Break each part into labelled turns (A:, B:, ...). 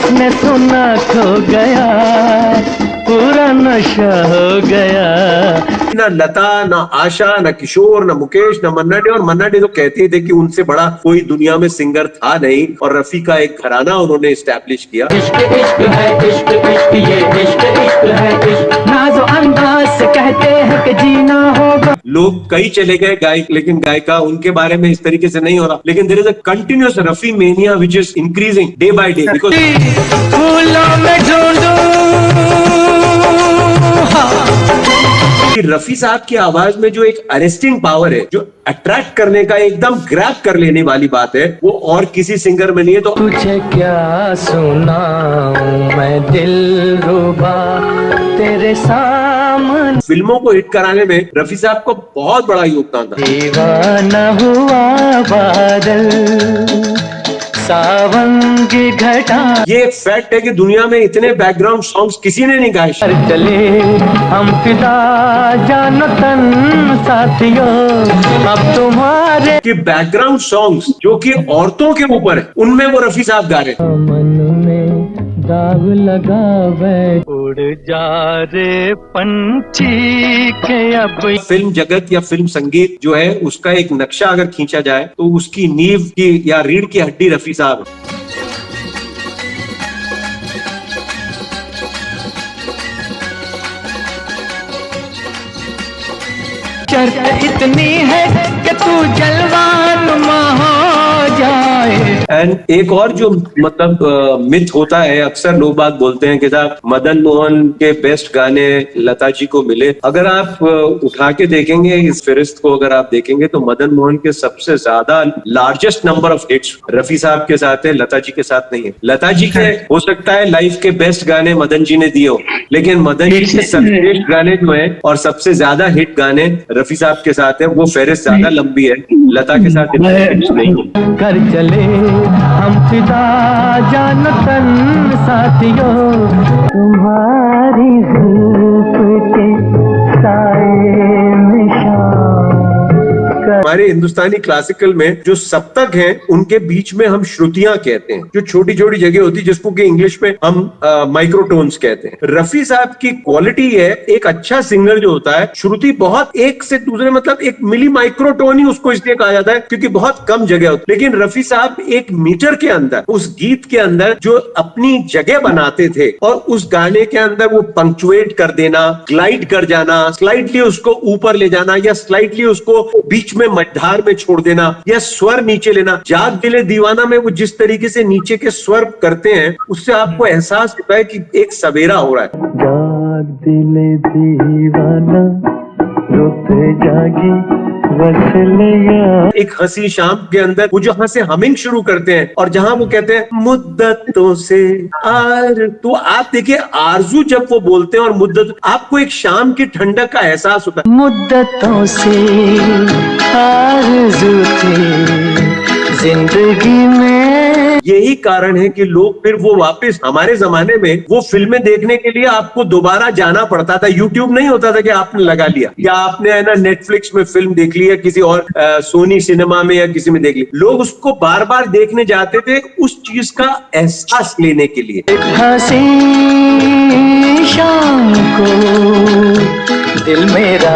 A: जिसने सुना खो गया, पूरा नशा हो गया।
B: ना लता, ना आशा, ना किशोर, ना मुकेश, ना मन्ना डे। और मन्ना डे तो कहते ही थे कि उनसे बड़ा कोई दुनिया में सिंगर था नहीं, और रफी का एक घराना उन्होंने इस्टेब्लिश किया।
A: इश्क इश्क है, इश्क इश्क ये इश्क इश्क है, इश्क नाज़ो अंदाज से कहते हैं कि जीना होगा।
B: लोग कई चले गए गायक, लेकिन गायिका उनके बारे में इस तरीके से नहीं हो रहा। लेकिन there is a continuous Rafi mania which is increasing day by day, because
A: फूलों में ढूंढूं
B: कि रफी साहब की आवाज में जो एक अरेस्टिंग पावर है, जो अट्रैक्ट करने का, एकदम ग्रैब कर लेने वाली बात है, वो और किसी सिंगर में नहीं है। तो
A: तुझे क्या सुनाऊं मैं दिलरुबा तेरे सामने,
B: फिल्मों को हिट कराने में रफी साहब को बहुत बड़ा योगदान था।
A: दीवाना हुआ बादल सावन की घटा,
B: ये एक फैक्ट है कि दुनिया में इतने बैकग्राउंड सॉन्ग्स किसी ने नहीं गाए।
A: चले हम फिदा जानो तन साथियों, अब तुम्हारे
B: कि बैकग्राउंड सॉन्ग्स जो कि औरतों के ऊपर है, उनमें वो रफी साहब गा रहे हैं।
A: मन में दाग लगा बैठ, उड़ जा रे पंछी के अब।
B: फिल्म जगत या फिल्म संगीत जो है, उसका एक नक्शा अगर खींचा जाए तो उसकी नींव की या रीढ़ की हड्डी रफी साहब है।
A: शर्त इतनी है कि तू जलवानुमा हो जाए।
B: एंड एक और जो मतलब मिथ होता है, अक्सर लोग बात बोलते हैं कि साहब मदन मोहन के बेस्ट गाने लता जी को मिले। अगर आप उठा के देखेंगे इस फहरिस्त को, अगर आप देखेंगे तो मदन मोहन के सबसे ज्यादा largest number of hits Rafi साहब के साथ है, लता जी के साथ नहीं है। लता जी के हो सकता है लाइफ के बेस्ट गाने मदन जी ने दिए हो, लेकिन मदन जी के सर्वश्रेष्ठ गाने जो है और सबसे ज्यादा हिट गाने रफी साहब के साथ है, वो फहरिस्त ज्यादा लंबी है, लता के साथ इतने हिट्स नहीं है।
A: कर चले हम फिदा जानो तन साथियों, तुम्हारी धूप के साए में शाम।
B: हमारे हिंदुस्तानी क्लासिकल में जो सप्तक हैं, उनके बीच में हम श्रुतियां कहते हैं, जो छोटी छोटी जगह होती है, जिसको कि इंग्लिश में हम माइक्रोटोन्स कहते हैं। रफी साहब की क्वालिटी है, एक अच्छा सिंगर जो होता है, श्रुति बहुत एक से दूसरे, मतलब एक मिली माइक्रोटोन ही उसको इसलिए कहा जाता है क्योंकि बहुत कम जगह होती है। लेकिन रफी साहब एक मीटर के अंदर, उस गीत के अंदर जो अपनी जगह बनाते थे, और उस गाने के अंदर वो पंक्चुएट कर देना, ग्लाइड कर जाना, स्लाइटली उसको ऊपर ले जाना, या स्लाइटली उसको बीच में मझधार में छोड़ देना, या स्वर नीचे लेना। जाग दिले दीवाना में वो जिस तरीके से नीचे के स्वर करते हैं, उससे आपको एहसास होता है कि एक सवेरा हो रहा है।
A: जाग दिले दीवाना रुत जागी वसलिया।
B: एक हंसी शाम के अंदर वो जहां से हमिंग शुरू करते हैं और जहां वो कहते हैं मुद्दतों से आर, तो आप देखिए आरजू जब वो बोलते हैं और मुद्दत, आपको एक शाम की ठंडक का एहसास होता है।
A: मुद्दतों से आरज़ू थी जिंदगी में।
B: यही कारण है कि लोग फिर वो वापस, हमारे जमाने में वो फिल्में देखने के लिए आपको दोबारा जाना पड़ता था। यूट्यूब नहीं होता था कि आपने लगा लिया, या आपने है ना नेटफ्लिक्स में फिल्म देख ली, या किसी और सोनी सिनेमा में या किसी में देख ली। लोग उसको बार बार देखने जाते थे उस चीज का एहसास लेने के लिए।
A: हंसी शाम को दिल मेरा।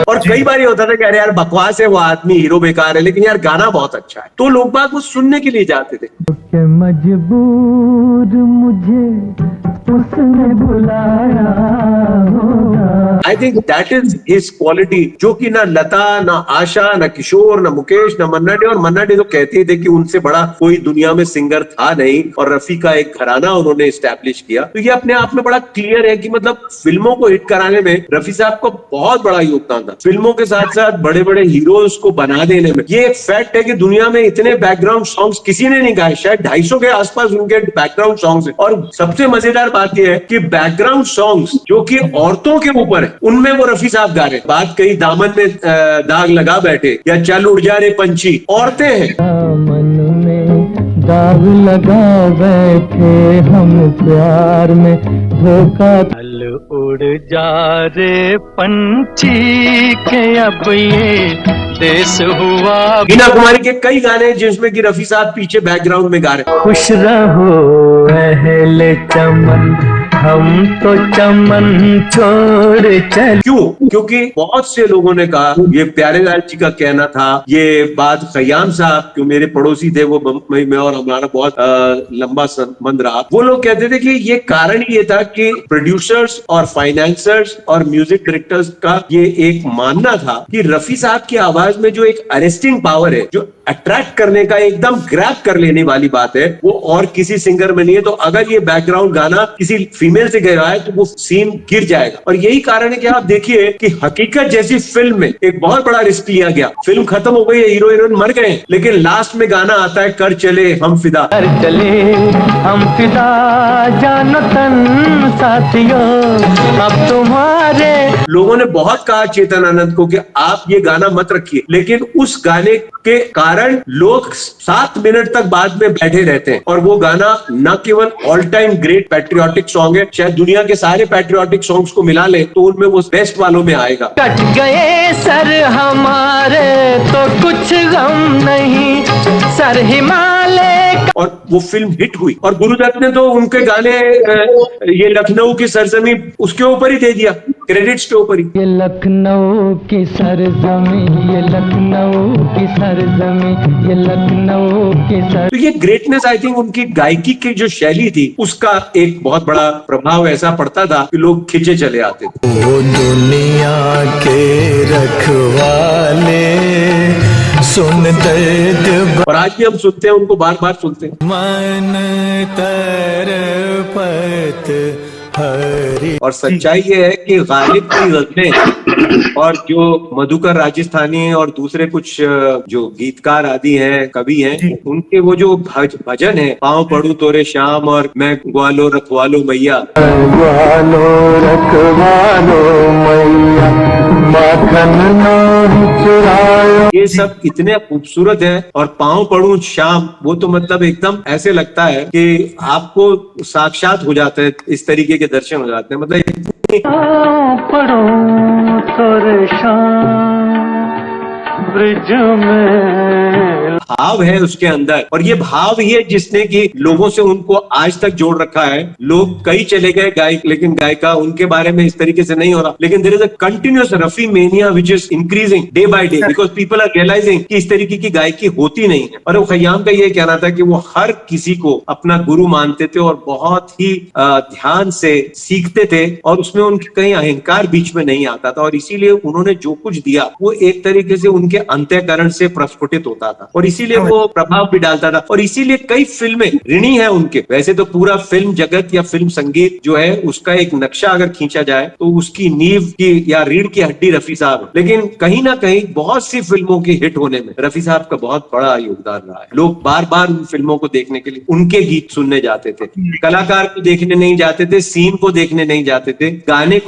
B: और कई बार ये होता था कि अरे यार बकवास है, वो आदमी हीरो बेकार है, लेकिन यार गाना बहुत अच्छा है, तो लोग बाग वो सुनने के लिए जाते थे।
A: के मजबूर मुझे उसने बुलाया होगा।
B: I think that is his quality, जो कि ना लता, ना आशा, ना किशोर, ना मुकेश, ना मन्ना डे। और मन्ना डे तो कहते थे कि उनसे बड़ा कोई दुनिया में सिंगर था नहीं, और रफी का एक घराना उन्होंने इस्टेब्लिश किया। तो ये अपने आप में बड़ा क्लियर है कि मतलब फिल्मों को हिट कराने में रफी साहब का बहुत बड़ा योगदान था। फिल्मों के साथ साथ बड़े बड़े हीरोज को बना देने में। ये एक फैक्ट है कि दुनिया में इतने बैकग्राउंड सॉन्ग्स किसी ने नहीं गाए, शायद 250 के आसपास उनके बैकग्राउंड सॉन्ग्स हैं। और सबसे मजेदार बात यह है कि बैकग्राउंड सॉन्ग्स जो कि औरतों के ऊपर है, उनमें वो रफी साहब गा रहे। बात कही दामन में दाग लगा बैठे, या चल उड़ जा रे पंछी, औरतें हैं।
A: दामन में दाग लगा बैठे हम प्यार में धोखा। चल उड़ जा रे पंछी के अब देश हुआ।
B: मीना कुमारी के कई गाने हैं जिसमें कि रफी साहब पीछे बैकग्राउंड में गा रहे हैं।
A: खुश रहो अहले चमन, हम तो चमन छोड़ चल।
B: क्यों? क्योंकि बहुत से लोगों ने कहा, ये प्यारेलाल जी का कहना था, ये बात खयाम साहब जो मेरे पड़ोसी थे, वो बम्बई में और हमारा बहुत लंबा संबंध रहा, वो लोग कहते थे कि ये कारण ये था कि प्रोड्यूसर्स और फाइनेंसर्स और म्यूजिक डायरेक्टर्स का ये एक मानना था कि रफी साहब की आवाज में जो एक अरेस्टिंग पावर है, जो अट्रैक्ट करने का एकदम ग्रैब कर लेने वाली बात है, वो और किसी सिंगर में नहीं है। तो अगर ये बैकग्राउंड गाना किसी फीमेल से गया है तो वो सीन गिर जाएगा। और यही कारण है कि आप देखिए कि हकीकत जैसी फिल्म में एक बहुत बड़ा रिस्क लिया गया। फिल्म खत्म हो गई है, हीरो हीरोइन मर गए, लेकिन लास्ट में गाना आता है, कर चले हम फिदा।
A: कर चले हम फिदा जानो तन साथियों, अब तुम्हारे।
B: लोगों ने बहुत कहा चेतन आनंद को कि आप ये गाना मत रखिए, लेकिन उस गाने के कारण लोग 7 मिनट तक बाद में बैठे रहते हैं। और वो गाना न केवल all time great patriotic song है, शायद दुनिया के सारे पैट्रियोटिक सॉन्ग्स को मिला ले तो उनमें वो बेस्ट वालों में आएगा।
A: कट गए सर हमारे तो कुछ गम नहीं, सर हिमालय।
B: और वो फिल्म हिट हुई और गुरुदत्त ने तो उनके गाने ये लखनऊ की सरजमी उसके ऊपर ही दे दिया, क्रेडिट्स के ऊपर ही।
A: ये लखनऊ की सरजमी, ये लखनऊ की सरजमी, ये लखनऊ की सर।
B: तो ये ग्रेटनेस आई थिंक उनकी गायकी की जो शैली थी उसका एक बहुत बड़ा प्रभाव ऐसा पड़ता था कि लोग खिंचे चले आते थे।
C: वो दुनिया के रखवाले सुन दर्द,
B: और आज भी हम सुनते हैं उनको, बार बार सुनते हैं।
C: मन तरपत हरी।
B: और सच्चाई ये है कि गालिब की गजलें और जो मधुकर राजस्थानी और दूसरे कुछ जो गीतकार आदि हैं, कवि हैं, उनके वो जो भजन है, पाँव पड़ू तोरे श्याम और मैं ग्वालो रखवालो मैया,
A: ग्वालो रखवालो मैया, माखन नहीं चुरायो।
B: ये सब इतने खूबसूरत हैं। और पाँव पड़ू श्याम, वो तो मतलब एकदम ऐसे लगता है कि आपको साक्षात हो जाता है, इस तरीके के दर्शन हो जाते हैं। मतलब
A: पढ़ो तोरे शाम ब्रिज में,
B: भाव है उसके अंदर, और ये भाव ही है जिसने कि लोगों से उनको आज तक जोड़ रखा है। लोग कई चले गए गायक, लेकिन गायिका उनके बारे में इस तरीके से नहीं हो रहा। लेकिन there is a continuous Rafi mania which is increasing day by day, because people are realising कि इस तरीके की गायकी होती नहीं है। और वो खयाम का ये कहना था कि वो हर किसी को अपना गुरु मानते थे और बहुत ही ध्यान से सीखते थे, और उसमें उनके कहीं अहंकार बीच में नहीं आता था। और इसीलिए उन्होंने जो कुछ दिया वो एक तरीके से उनके अंतःकरण से प्रस्फुटित होता था, और इसीलिए वो प्रभाव भी डालता था। और इसीलिए कई फिल्में ऋणी है उनके। वैसे तो पूरा फिल्म जगत या फिल्म संगीत जो है उसका एक नक्शा अगर खींचा जाए तो उसकी नींव की या रीढ़ की हड्डी रफी साहब, लेकिन कहीं ना कहीं बहुत सी फिल्मों के हिट होने में रफी साहब का बहुत बड़ा योगदान रहा है। लोग बार बार उन फिल्मों को देखने के लिए उनके गीत सुनने जाते थे, कलाकार को देखने नहीं जाते थे, सीन को देखने नहीं जाते थे, गाने